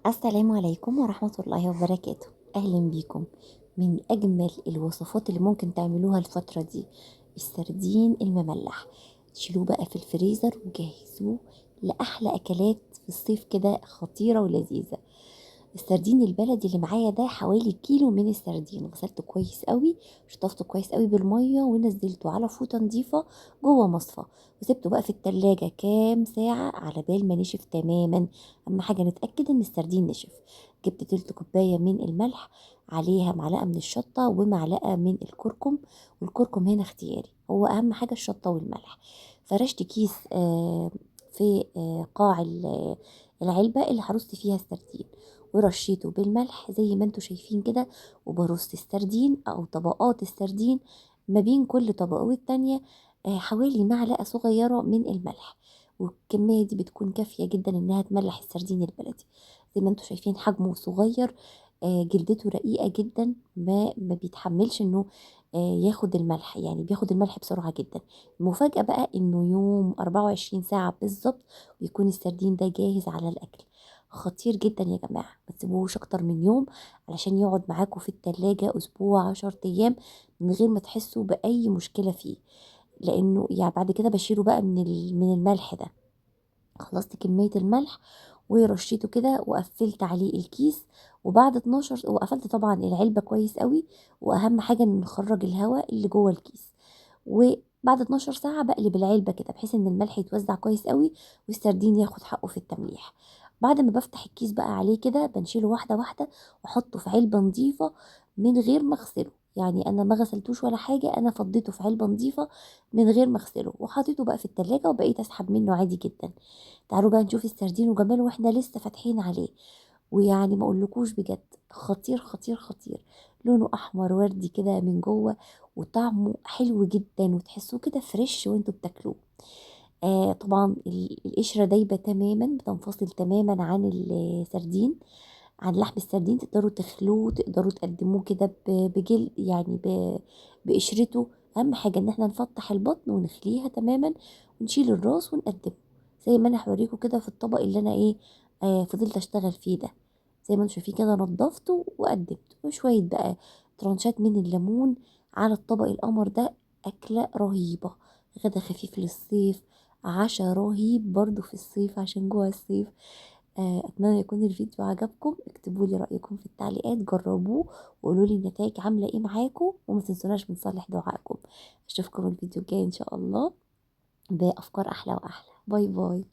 السلام عليكم ورحمة الله وبركاته. أهلا بيكم. من أجمل الوصفات اللي ممكن تعملوها الفترة دي السردين المملح. تشيلوه بقى في الفريزر وجهزوه لأحلى أكلات في الصيف كده، خطيرة ولذيذة. السردين البلدي اللي معايا ده حوالي كيلو من السردين، غسلته كويس قوي، شطفته كويس قوي بالميه ونزلته على فوطه نظيفه جوه مصفى، وسبته بقى في التلاجة كام ساعة على بال ما نشف تماما. اهم حاجة نتأكد ان السردين نشف. جبت تلت كوباية من الملح، عليها معلقة من الشطة ومعلقة من الكركم، والكركم هنا اختياري، هو اهم حاجة الشطة والملح. فرشت كيس في قاع العلبة اللي هرص فيها السردين، ورشيته بالملح زي ما انتوا شايفين كده، وبرص السردين او طبقات السردين ما بين كل طبقة والتانية حوالي معلقة صغيرة من الملح. والكمية دي بتكون كافية جدا انها تملح السردين البلدي. زي ما انتوا شايفين حجمه صغير، جلدته رقيقة جدا، ما بيتحملش انه ياخد الملح، يعني بياخد الملح بسرعة جدا. المفاجأة بقى انه يوم 24 ساعة بالظبط ويكون السردين ده جاهز على الاكل. خطير جدا يا جماعة، ما تسيبوهوش اكتر من يوم علشان يقعد معاكم في التلاجة اسبوع 10 ايام من غير ما تحسوا باي مشكلة فيه. لانه يعني بعد كده بشيله بقى من الملح ده. خلصت كمية الملح ورشيته كده وقفلت عليه الكيس. وبعد 12 وقفلت طبعا العلبة كويس قوي، واهم حاجة ان نخرج الهواء اللي جوه الكيس. وبعد 12 ساعة بقلب العلبة كده بحيث ان الملح يتوزع كويس قوي والسردين ياخد حقه في التمليح. بعد ما بفتح الكيس بقى عليه كده بنشيله واحدة واحدة واحطه في علبة نظيفة من غير ما اغسله. يعني انا ما غسلتوش ولا حاجة، انا فضيته في علبة نظيفة من غير ما اغسله وحطيته بقى في التلاجة وبقيت اسحب منه عادي جدا. تعالوا بقى نشوف السردين وجماله واحنا لسه فاتحين عليه. ويعني ما اقولكوش بجد، خطير خطير خطير. لونه احمر وردي كده من جوه، وطعمه حلو جدا وتحسوه كده فريش وانتوا بتاكلوه. طبعا القشره دايبه تماما، بتنفصل تماما عن السردين، عن لحم السردين. تقدروا تخلوه، تقدروا تقدموه كده بجل يعني بقشرته. اهم حاجه ان احنا نفتح البطن ونخليها تماما ونشيل الراس ونقدمه زي ما انا هوريكم كده في الطبق اللي انا فضلت اشتغل فيه ده. زي ما انتم شايفين كده نضفته وقدمته، وشويه بقى ترانشات من الليمون على الطبق القمر ده. اكله رهيبه، غدا خفيف للصيف، عشاء رهيب برضو في الصيف عشان جوه الصيف. اتمنى يكون الفيديو عجبكم. اكتبوا لي رأيكم في التعليقات، جربوه وقولوا لي النتائج عاملة ايه معاكم، وما تنسوناش من صالح دعائكم. اشوفكم الفيديو الجاي ان شاء الله بأفكار احلى واحلى. باي باي.